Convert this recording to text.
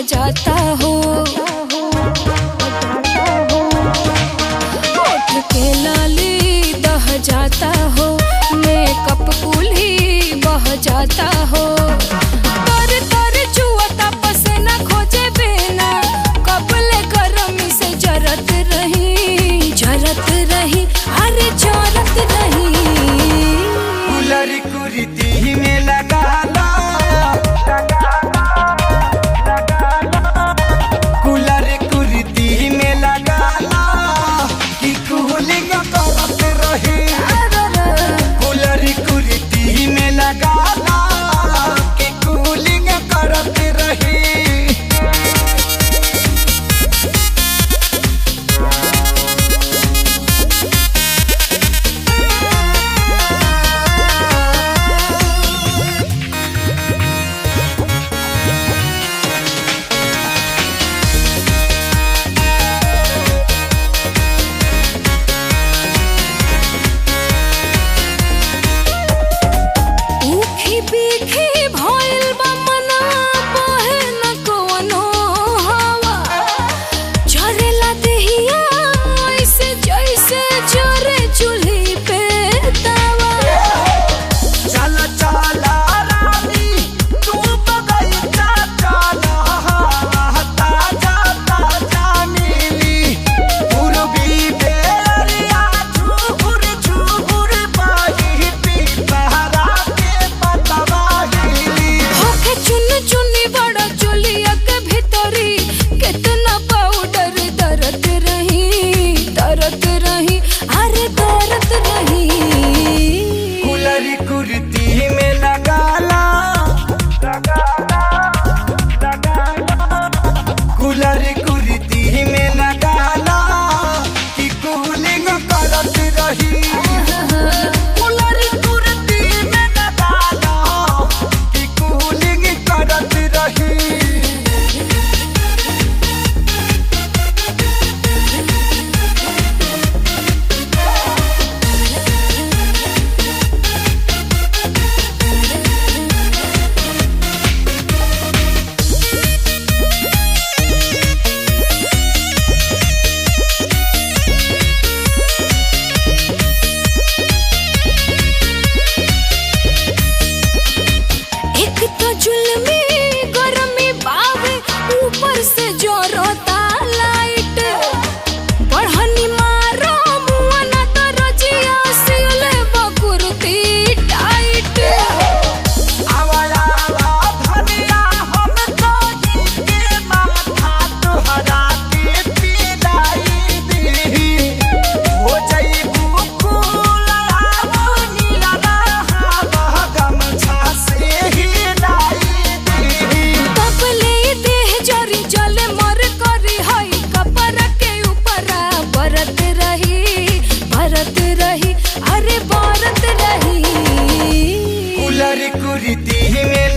जाता हो। होठ के लाली दह जाता हो, मेकअप कुली बह जाता हो। तर तर जुआता पसीना खोजे बिना, कपले गरमी से जरत रही अरे जरत रही। कुलर कुर्ती में लगा ला, कुलर कुर्ती में लगा ला कि कूलिंग करत रही। कुलर कुर्ती में लगा ला कि कूलिंग करत रही। कुर्ती में लगा ला, कुलर कुर्ती में लगा ला कि कूलिंग करत रही। कुलर कुर्ती में लगा ला कि कूलिंग करत रही। ऊपर से जोरता लाइट, बढ़नी मारो मुआ ना तो रजिया सिले बकुरती टाइट। आवाला धनिया हम तो के माथा तोहरा के पिलाई दी। हो जाइबू कुलरावो नीला रहा गमछा से हिलाई दी। कपले जरी जले मर करी हई कपर के ऊपरा बरत रही अरे बरत रही। कुलर कुर्ती में